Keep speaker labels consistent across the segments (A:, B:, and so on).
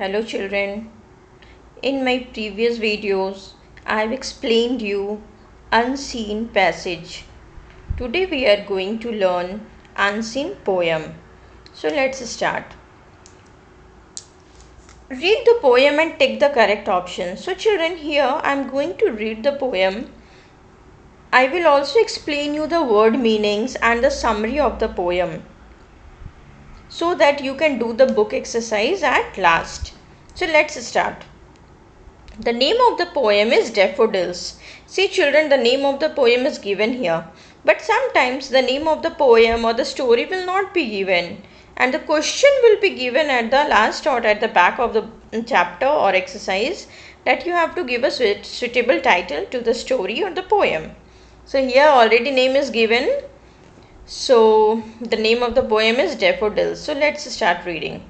A: Hello children. In my previous videos, I have explained you unseen passage. Today we are going to learn unseen poem. So let's start. Read the poem and take the correct option. So children, here I am going to read the poem. I will also explain you the word meanings and the summary of the poem, so that you can do the book exercise at last. So let's start. The name of the poem is Daffodils. See children, the name of the poem is given here. But sometimes the name of the poem or the story will not be given. And the question will be given at the last or at the back of the chapter or exercise, that you have to give a suitable title to the story or the poem. So here already name is given. So the name of the poem is Daffodils. So let's start reading.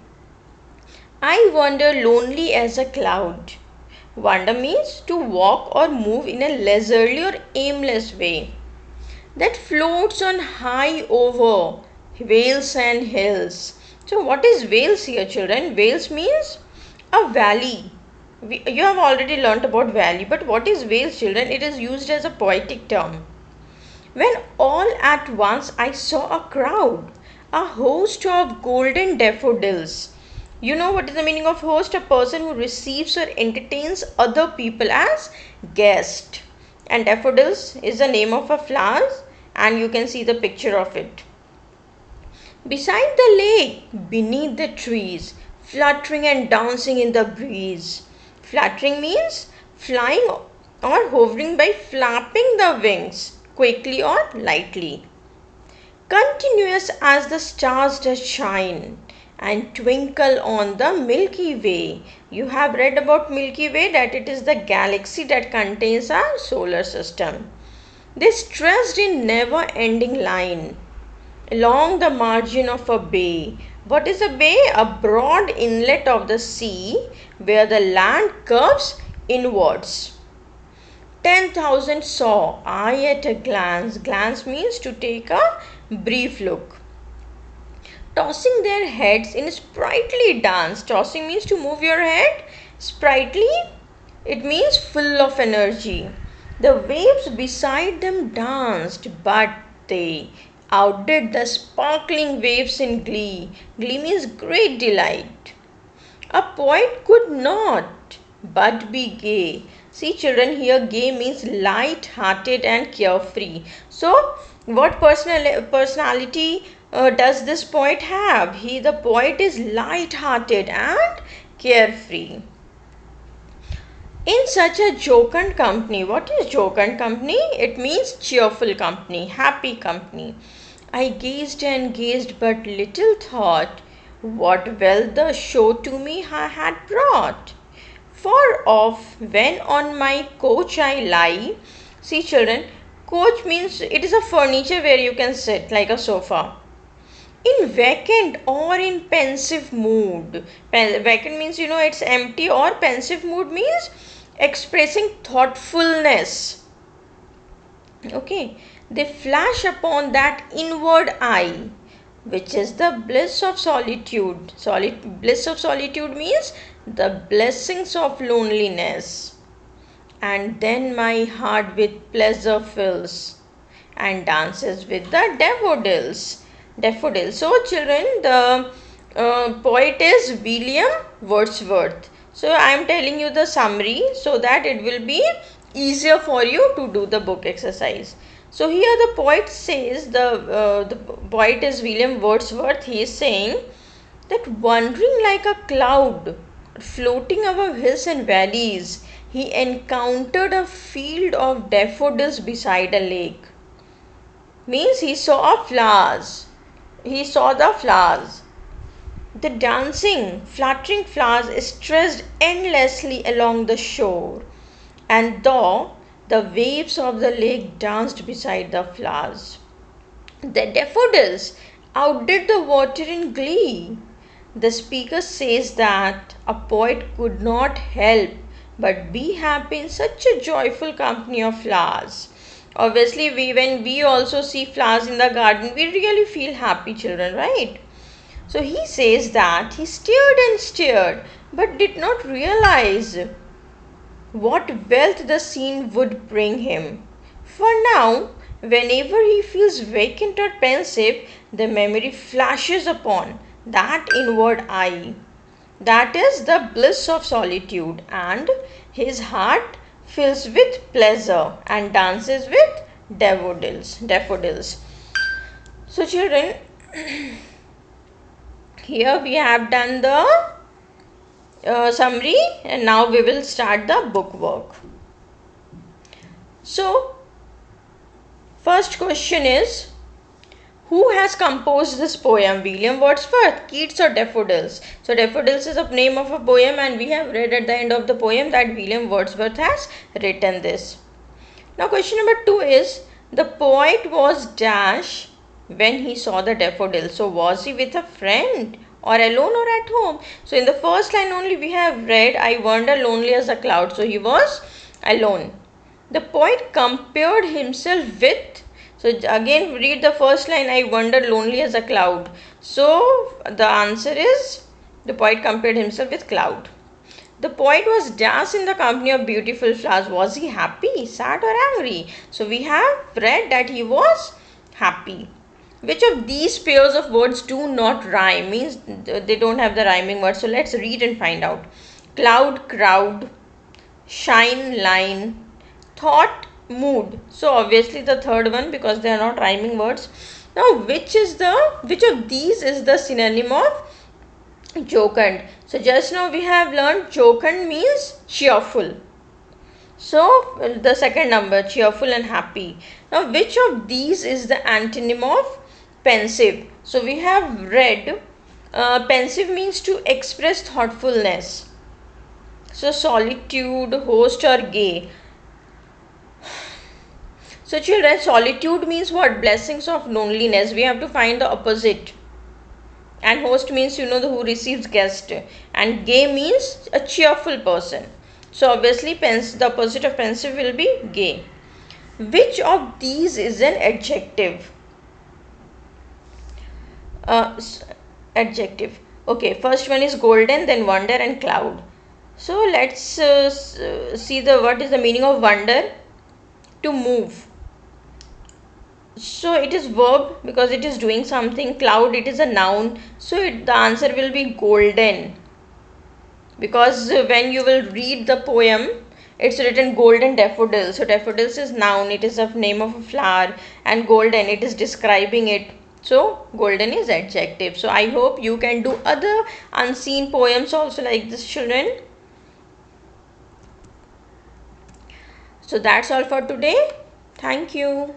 A: I wander lonely as a cloud. Wander means to walk or move in a leisurely or aimless way that floats on high over vales and hills. So what is vales here children? Vales means a valley. You have already learnt about valley, but what is vales children? It is used as a poetic term. When all at once I saw a crowd, a host of golden daffodils. You know what is the meaning of host? A person who receives or entertains other people as guest. And daffodils is the name of a flower, and you can see the picture of it. Beside the lake, beneath the trees, fluttering and dancing in the breeze. Fluttering means flying or hovering by flapping the wings quickly or lightly. Continuous as the stars that shine and twinkle on the Milky Way. You have read about Milky Way, that it is the galaxy that contains our solar system. They stressed in never-ending line along the margin of a bay. What is a bay? A broad inlet of the sea where the land curves inwards. 10,000 saw I at a glance. Glance means to take a brief look. Tossing their heads in sprightly dance. Tossing means to move your head. Sprightly, it means full of energy. The waves beside them danced, but they outdid the sparkling waves in glee. Glee means great delight. A poet could not but be gay. See children, here gay means light-hearted and carefree. So what personality does this poet have? The poet is light-hearted and carefree. In such a jocund company, what is jocund company? It means cheerful company, happy company. I gazed and gazed, but little thought what wealth the show to me had brought. Far off, when on my coach I lie. See children, coach means it is a furniture where you can sit like a sofa. In vacant or in pensive mood. Vacant means it's empty, or pensive mood means expressing thoughtfulness. Okay, they flash upon that inward eye, which is the bliss of solitude. Bliss of solitude means the blessings of loneliness. And then my heart with pleasure fills and dances with the daffodils. Daffodils. So children, the poet is William Wordsworth. So I am telling you the summary so that it will be easier for you to do the book exercise. So here the poet says, the poet is William Wordsworth. He is saying that wandering like a cloud, floating above hills and valleys, he encountered a field of daffodils beside a lake. Means he saw flowers. He saw the flowers. The dancing, fluttering flowers stretched endlessly along the shore, and though the waves of the lake danced beside the flowers, the daffodils outdid the water in glee. The speaker says that a poet could not help but be happy in such a joyful company of flowers. Obviously, when we also see flowers in the garden, we really feel happy children, right? So he says that he stared and stared, but did not realize what wealth the scene would bring him. For now, whenever he feels vacant or pensive, the memory flashes upon that inward eye. That is the bliss of solitude, and his heart fills with pleasure and dances with daffodils. So, children, here we have done the summary, and now we will start the book work. So, first question is, who has composed this poem? William Wordsworth, Keats or Daffodils? So Daffodils is a name of a poem, and we have read at the end of the poem that William Wordsworth has written this. Now question number 2 is, the poet was dash when he saw the daffodils. So was he with a friend or alone or at home? So in the first line only we have read, I wander lonely as a cloud. So he was alone. The poet compared himself with, so again read the first line, I wander lonely as a cloud. So the answer is, the poet compared himself with cloud. The poet was danced in the company of beautiful flowers. Was he happy, sad or angry? So we have read that he was happy. Which of these pairs of words do not rhyme? Means they don't have the rhyming words. So let's read and find out. Cloud, crowd, shine, line, thought, mood. So obviously the third one, because they are not rhyming words. Now which of these is the synonym of jocund? So just now we have learned jocund means cheerful. So the second number, cheerful and happy. Now which of these is the antonym of pensive? So we have read pensive means to express thoughtfulness. So solitude, host or gay. So children, solitude means what? Blessings of loneliness. We have to find the opposite. And host means, you know, the who receives guest. And gay means a cheerful person. So obviously the opposite of pensive will be gay. Which of these is an adjective? Adjective. Okay, first one is golden, then wonder and cloud. So let's see what is the meaning of wonder. To move. So it is verb because it is doing something. Cloud, it is a noun. So the answer will be golden. Because when you will read the poem, it's written golden daffodil. So daffodils is noun. It is a name of a flower. And golden, it is describing it. So golden is adjective. So I hope you can do other unseen poems also like this, children. So that's all for today. Thank you.